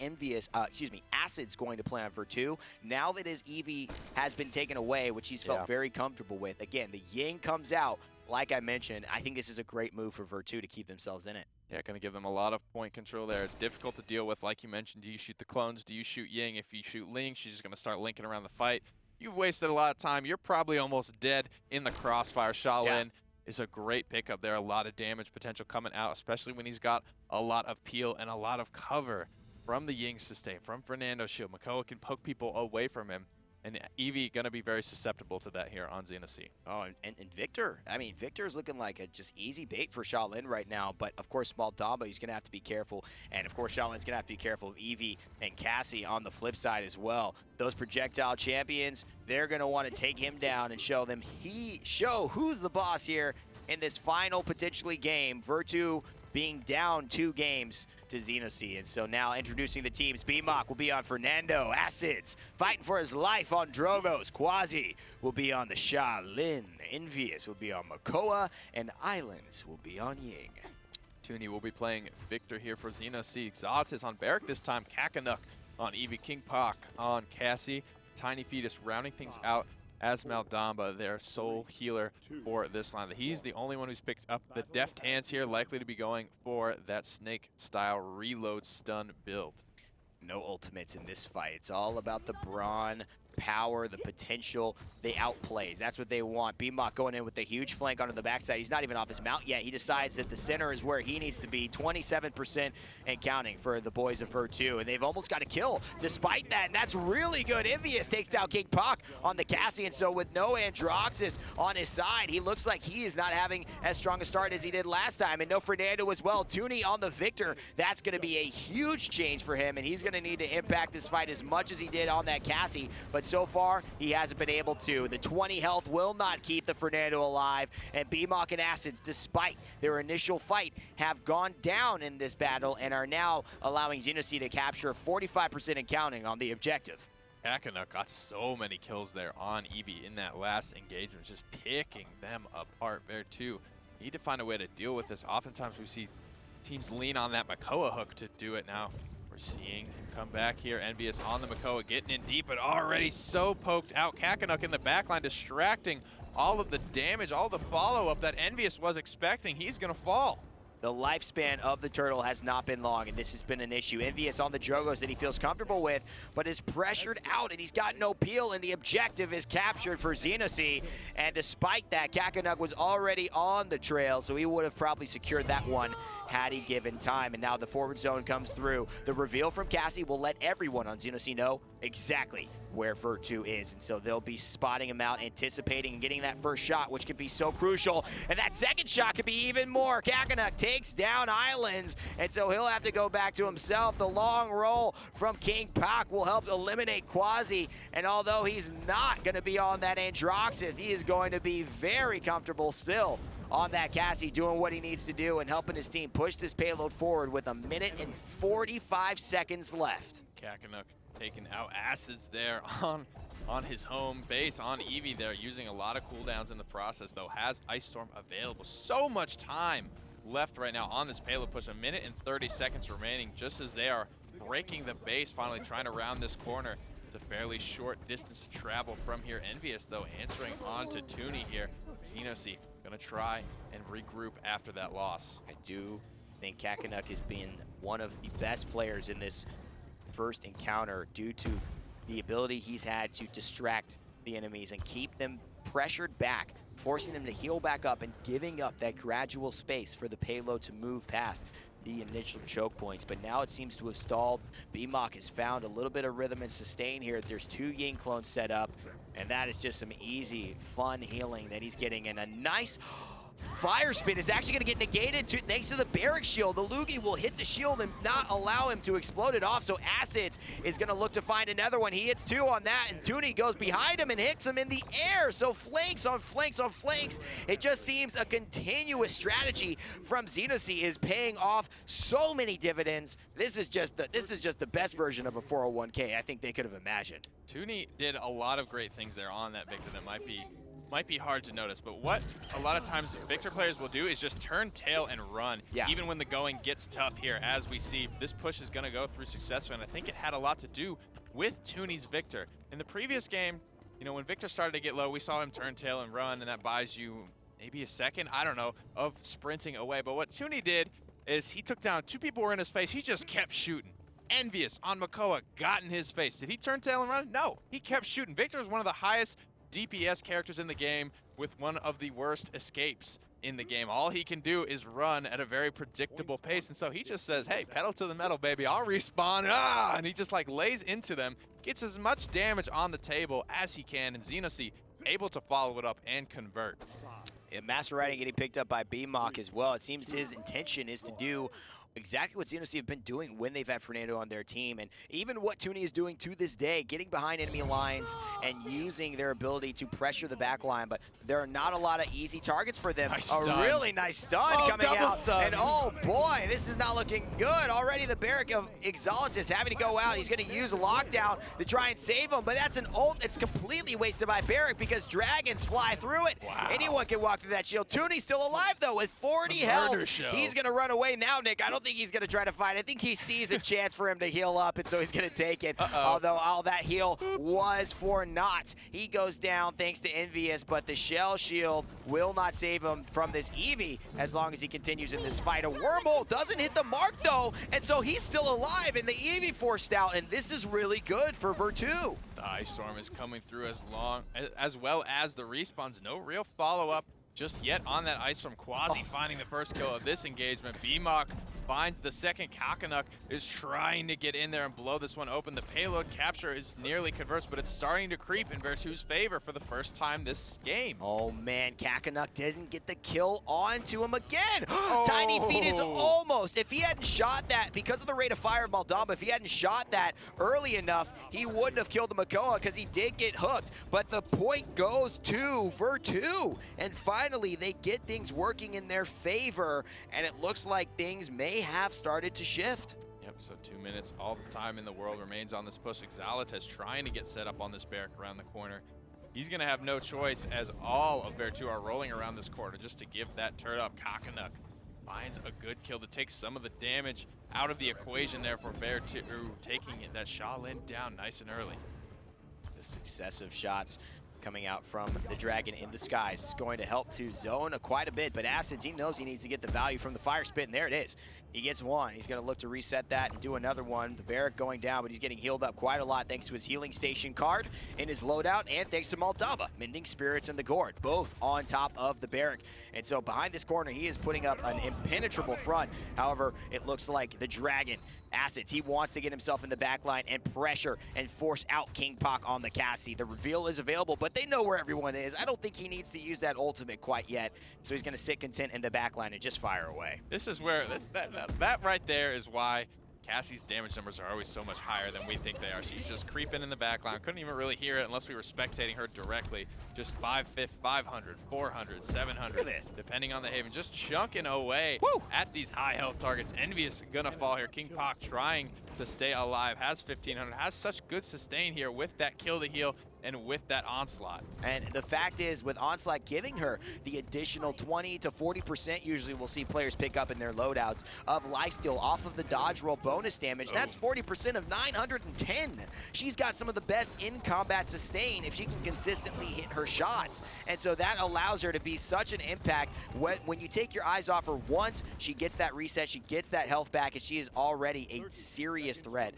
Acid's going to play on Vertu now that his Evie has been taken away, which he's felt very comfortable with. Again, the Ying comes out. Like I mentioned, I think this is a great move for Vertu to keep themselves in it. Yeah, going to give them a lot of point control there. It's difficult to deal with. Like you mentioned, do you shoot the clones? Do you shoot Ying? If you shoot Ling, she's just going to start linking around the fight. You've wasted a lot of time. You're probably almost dead in the crossfire. Shaolin, is a great pickup there. A lot of damage potential coming out, especially when he's got a lot of peel and a lot of cover from the Ying sustain, from Fernando's shield. Makoa can poke people away from him, and Evie going to be very susceptible to that here on Xenosy. Oh, and Victor. I mean, Victor's looking like a just easy bait for Shaolin right now, but of course, Small Damba, he's going to have to be careful, and of course, Shaolin's going to have to be careful of Evie and Cassie on the flip side as well. Those projectile champions, they're going to want to take him down and show who's the boss here in this final, potentially, game. Vertu being down 2 games to Xenosy. And so now introducing the teams, BMOC will be on Fernando, Acids fighting for his life on Drogos, Kwazi will be on the Shaolin, nveeus will be on Makoa, and Islands will be on Ying. Tooney will be playing Victor here for Xenosy. Exalotus on Barrack this time, Cacanuck on Evie, KingPac on Cassie, tinyFetus rounding things out as Maldamba, their sole healer for this line. He's the only one who's picked up the deft hands here, likely to be going for that snake-style reload stun build. No ultimates in this fight. It's all about the brawn, power, the potential, the outplays. That's what they want. BMOC going in with a huge flank onto the backside. He's not even off his mount yet. He decides that the center is where he needs to be. 27% and counting for the boys of Vertu. And they've almost got a kill despite that. And that's really good. nveeus takes down KingPac on the Cassie. And so with no Androxus on his side, he looks like he is not having as strong a start as he did last time. And no Fernando as well. Tooney on the Victor. That's going to be a huge change for him. And he's going to need to impact this fight as much as he did on that Cassie. But so far, he hasn't been able to. The 20 health will not keep the Fernando alive, and BMOC and Acids, despite their initial fight, have gone down in this battle and are now allowing Xenosy to capture 45% and counting on the objective. Cacanuck got so many kills there on Evie in that last engagement, just picking them apart there too. Need to find a way to deal with this. Oftentimes we see teams lean on that Makoa hook to do it now. We're seeing him come back here. nveeus on the Makoa, getting in deep, but already so poked out. Cacanuck in the backline, distracting all of the damage, all the follow-up that nveeus was expecting. He's going to fall. The lifespan of the turtle has not been long, and this has been an issue. nveeus on the Drogos that he feels comfortable with, but is pressured out, and he's got no peel, and the objective is captured for Xenosy. And despite that, Cacanuck was already on the trail, so he would have probably secured that one had he given time. And now the forward zone comes through. The reveal from Cassie will let everyone on Xenosy know exactly where Vertu is. And so they'll be spotting him out, anticipating and getting that first shot, which could be so crucial. And that second shot could be even more. Cacanuck takes down Islands, and so he'll have to go back to himself. The long roll from KingPac will help eliminate Kwazi. And although he's not going to be on that Androxus, he is going to be very comfortable still on that Cassie, doing what he needs to do and helping his team push this payload forward with 1 minute and 45 seconds left. Cacanuck taking out Acids there on his home base, on Evie there, using a lot of cooldowns in the process, though, has Ice Storm available. So much time left right now on this payload push. 1 minute and 30 seconds remaining, just as they are breaking the base, finally trying to round this corner. It's a fairly short distance to travel from here. nveeus, though, answering on to Tooney here. Xenosy gonna try and regroup after that loss. I do think Cacanuck has been one of the best players in this first encounter due to the ability he's had to distract the enemies and keep them pressured back, forcing them to heal back up and giving up that gradual space for the payload to move past the initial choke points. But now it seems to have stalled. BMOC has found a little bit of rhythm and sustain here. There's 2 Ying clones set up, and that is just some easy, fun healing that he's getting. And a nice fire spin is actually going to get negated thanks to the Barrack shield. The Loogie will hit the shield and not allow him to explode it off, so Acids is going to look to find another one. He hits 2 on that, and Tooney goes behind him and hits him in the air. So flanks on flanks on flanks. It just seems a continuous strategy from Xenosy is paying off so many dividends. This is just the best version of a 401k I think they could have imagined. Tooney did a lot of great things there on that Victor that might be hard to notice, but what a lot of times Victor players will do is just turn tail and run, even when the going gets tough here. As we see, this push is going to go through successfully, and I think it had a lot to do with Tooney's Victor. In the previous game, you know, when Victor started to get low, we saw him turn tail and run, and that buys you maybe a second, I don't know, of sprinting away. But what Tooney did is he took down 2 people who were in his face. He just kept shooting. nveeus on Makoa got in his face. Did he turn tail and run? No, he kept shooting. Victor is one of the highest DPS characters in the game with one of the worst escapes in the game. All he can do is run at a very predictable pace, and so he just says, hey, pedal to the metal, baby, I'll respawn, and he just like lays into them, gets as much damage on the table as he can, and Xenosy able to follow it up and convert. Yeah, Master Riding getting picked up by BMOC as well. It seems his intention is to do exactly what Xenosy have been doing when they've had Fernando on their team, and even what Tooney is doing to this day, getting behind enemy lines and using their ability to pressure the back line, but there are not a lot of easy targets for them. Nice a stun. really nice stun coming out, stun. and oh boy, this is not looking good. Already the Barrack of Exalotus having to go out. He's going to use a lockdown to try and save him, but that's an ult that's completely wasted by Barrack because dragons fly through it. Wow. Anyone can walk through that shield. Tooney's still alive though with 40 health. Show. He's going to run away now, Nick. I don't think he's going to try to fight. I think he sees a chance for him to heal up, and so he's going to take it. Although all that heal was for naught. He goes down thanks to nveeus, but the shell shield will not save him from this Evie as long as he continues in this fight. A wormhole doesn't hit the mark though, and so he's still alive, and the Evie forced out, and this is really good for Vertu. The Ice Storm is coming through as well as the respawns. No real follow-up just yet on that Ice Storm. Kwazi finding the first kill of this engagement. BMOC finds the second. Cacanuck is trying to get in there and blow this one open. The payload capture is nearly converts, but it's starting to creep in Vertu's favor for the first time this game. Oh man, Cacanuck doesn't get the kill onto him again. tinyFetus almost. If he hadn't shot that, because of the rate of fire of Maldamba, if he hadn't shot that early enough, he wouldn't have killed the Makoa because he did get hooked. But the point goes to Vertu, and finally they get things working in their favor, and it looks like things may have started to shift. Yep, so 2 minutes, all the time in the world remains on this push. Exalotus trying to get set up on this barrack around the corner. He's going to have no choice as all of Vertu are rolling around this corner just to give that turret up. Cacanuck finds a good kill to take some of the damage out of the equation there for Vertu, taking that Shaolin down nice and early. The successive shots coming out from the Dragon in the skies is going to help to zone quite a bit, but Acids, he knows he needs to get the value from the fire spit, and there it is. He gets one. He's going to look to reset that and do another one. The Barrack going down, but he's getting healed up quite a lot thanks to his healing station card in his loadout, and thanks to Maldamba, Mending Spirits and the Gourd, both on top of the Barrack. And so behind this corner, he is putting up an impenetrable front. However, it looks like the Dragon, Acids, he wants to get himself in the back line and pressure and force out KingPac on the Cassie. The reveal is available, but they know where everyone is. I don't think he needs to use that ultimate quite yet, so he's going to sit content in the back line and just fire away. This is where, that right there is why Cassie's damage numbers are always so much higher than we think they are. She's just creeping in the back line. Couldn't even really hear it unless we were spectating her directly. Just 500, 400, 700, depending on the Haven. Just chunking away at these high health targets. nveeus gonna fall here. KingPac trying to stay alive. Has 1500. Has such good sustain here with that kill to heal and with that onslaught. And the fact is, with onslaught giving her the additional 20 to 40% usually we'll see players pick up in their loadouts of lifesteal off of the dodge roll bonus damage. That's 40% of 910. She's got some of the best in combat sustain if she can consistently hit her shots. And so that allows her to be such an impact. When you take your eyes off her once, she gets that reset, she gets that health back, and she is already a serious threat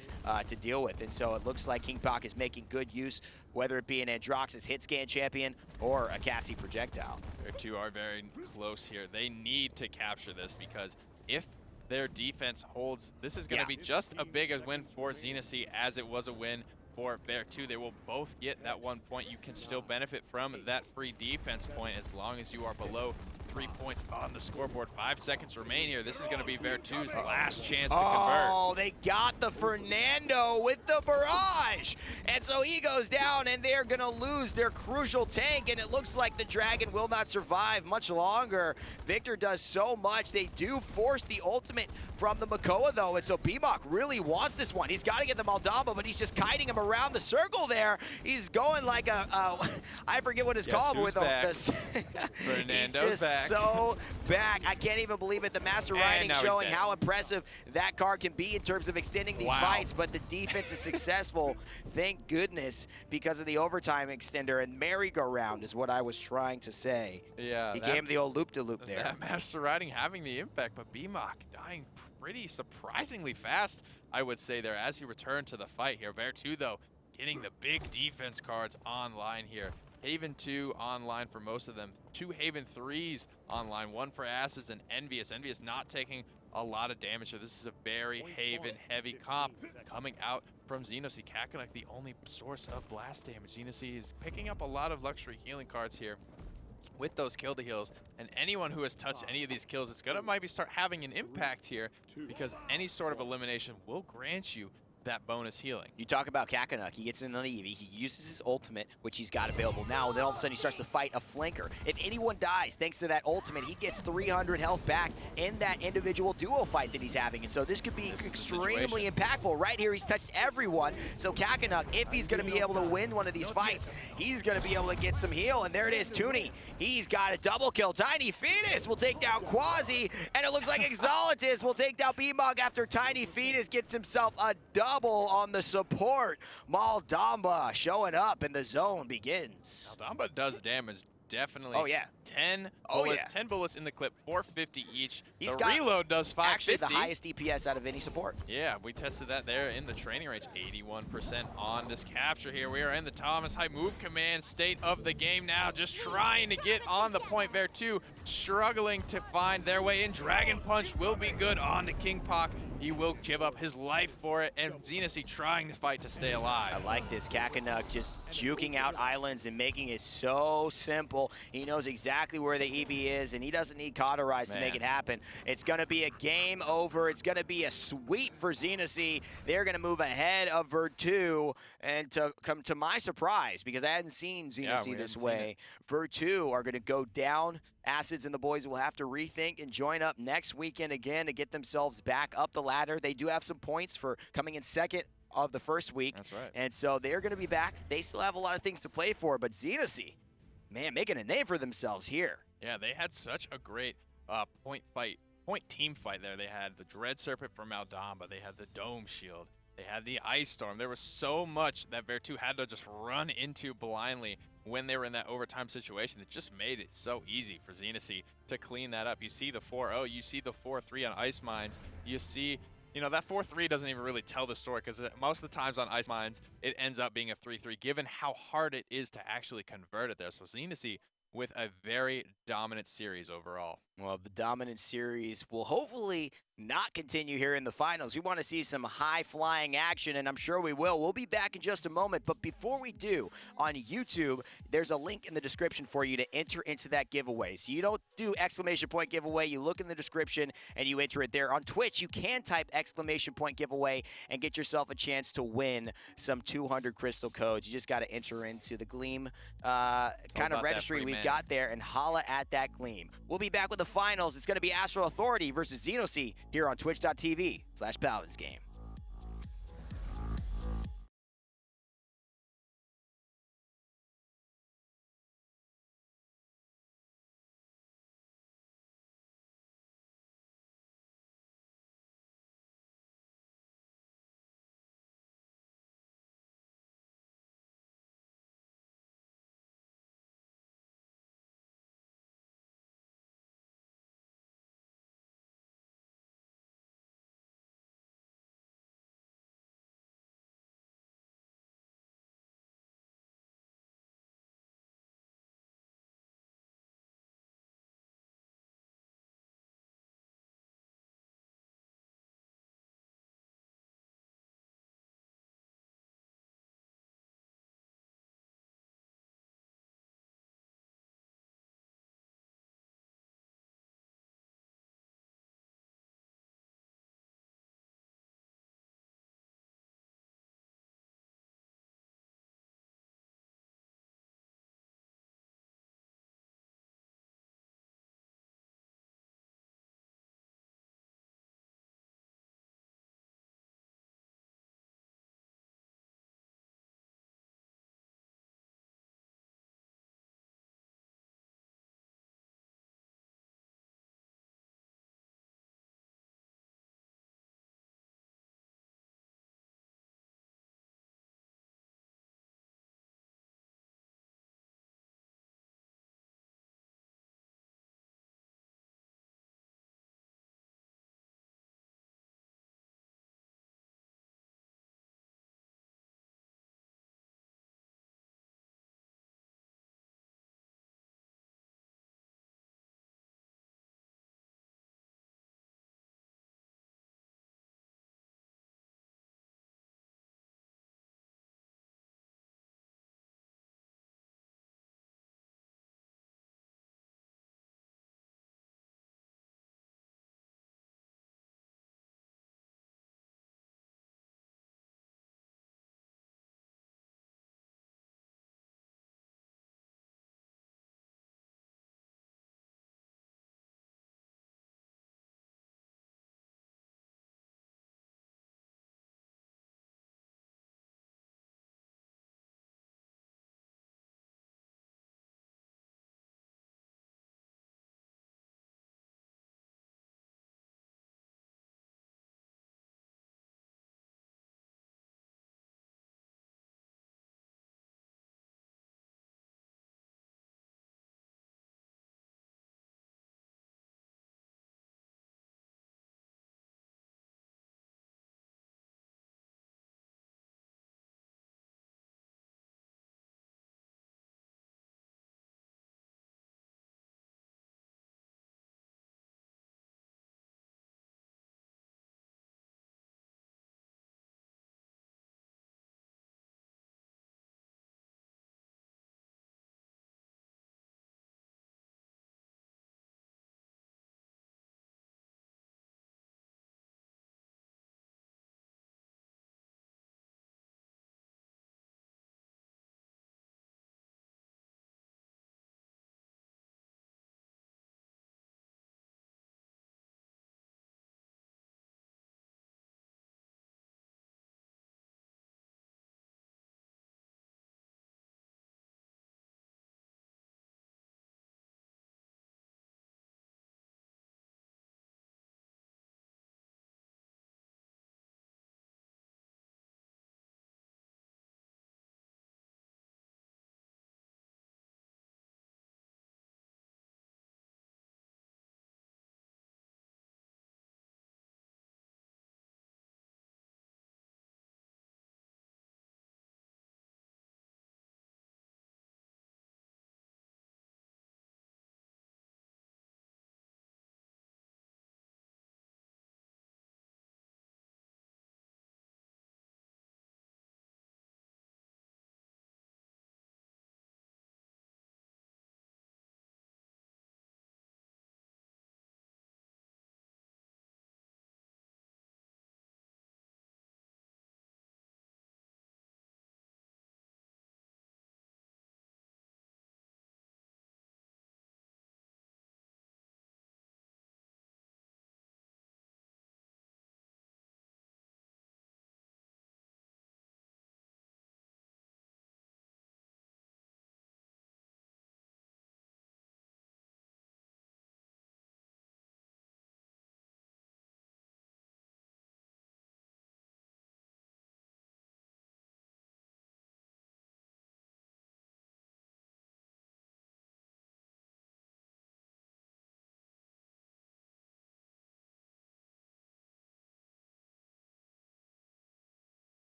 to deal with. And so it looks like KingPac is making good use, whether it be an Androxus hit scan champion or a Cassie projectile. Their two are very close here. They need to capture this because if their defense holds, this is going to be just as big a win for Xenosy as it was a win for Vertu. They will both get that 1 point. You can still benefit from that free defense point as long as you are below 3 points on the scoreboard. 5 seconds remain here. This is going to be Vertu's last chance to convert. Oh, they got the Fernando with the barrage. And so he goes down, and they're going to lose their crucial tank, and it looks like the Dragon will not survive much longer. Victor does so much. They do force the ultimate from the Makoa, though, and so BMOC really wants this one. He's got to get the Maldamba, but he's just kiting him around the circle there. He's going like a I forget what it's called, but with Fernando's back. So back. I can't even believe it. The Master Riding showing how impressive that card can be in terms of extending these fights, but the defense is successful. Thank goodness, because of the overtime extender, and merry-go-round is what I was trying to say. Yeah. He gave him the old loop-de-loop there. That Master Riding having the impact, but BMOC dying pretty surprisingly fast, I would say there, as he returned to the fight here. Vertu, though, getting the big defense cards online here. Haven 2 online for most of them. 2 Haven 3s online, 1 for Acids and nveeus. nveeus not taking a lot of damage, so this is a very Haven-heavy comp coming out from Xenosy. Cacanuck, the only source of blast damage. Xenosy is picking up a lot of luxury healing cards here with those kill-to-heals, and anyone who has touched any of these kills, it's gonna maybe start having an impact here, because any sort of elimination will grant you that bonus healing. You talk about Cacanuck, he gets in on the Eevee, he uses his ultimate, which he's got available now, and then all of a sudden he starts to fight a flanker. If anyone dies thanks to that ultimate, he gets 300 health back in that individual duo fight that he's having, and so this could be extremely impactful. Right here, he's touched everyone, so Cacanuck, if he's going to be able to win one of these fights, he's going to be able to get some heal, and there it is, Tooney. He's got a double kill. tinyFetus will take down Kwazi, and it looks like Exalotus will take down B-Mog after tinyFetus gets himself a double on the support. Maldamba showing up and the zone begins. Maldamba does damage, definitely. Oh yeah. 10 bullets in the clip, 450 each. He's the reload does 550. Actually the highest DPS out of any support. Yeah, we tested that there in the training range. 81% on this capture here. We are in the Thomas High move command state of the game now, just trying to get on the point. Vertu struggling to find their way in. Dragon Punch will be good on the KingPac. He will give up his life for it, and Xenosy trying to fight to stay alive. I like this. Cacanuck just juking out islands and making it so simple. He knows exactly where the Eevee is, and he doesn't need Cauterize to make it happen. It's going to be a game over. It's going to be a sweep for Xenosy. They're going to move ahead of Vertu, and to come to my surprise, because I hadn't seen Xenosy this way, Vertu are going to go down. Acids and the boys will have to rethink and join up next weekend again to get themselves back up the ladder. They do have some points for coming in second of the first week. That's right. And so they're going to be back. They still have a lot of things to play for, but Xenosy, man, making a name for themselves here. Yeah, they had such a great point team fight there. They had the Dread Serpent from Maldamba. They had the Dome Shield. They had the Ice Storm. There was so much that Vertu had to just run into blindly when they were in that overtime situation. It just made it so easy for Xenosy to clean that up. You see the 4-0, you see the 4-3 on Ice Mines. You see, you know, that 4-3 doesn't even really tell the story, because most of the times on Ice Mines, it ends up being a 3-3, given how hard it is to actually convert it there. So Xenosy with a very dominant series overall. Well, the dominant series will hopefully not continue here in the finals. We want to see some high-flying action, and I'm sure we will. We'll be back in just a moment, but before we do, on YouTube, there's a link in the description for you to enter into that giveaway. So you don't do exclamation point giveaway, you look in the description and you enter it there. On Twitch, you can type exclamation point giveaway and get yourself a chance to win some 200 crystal codes. You just got to enter into the Gleam kind of registry we've got there and holla at that Gleam. We'll be back with the finals. It's going to be Astral Authority versus Xenosy here on twitch.tv/PaladinsGame.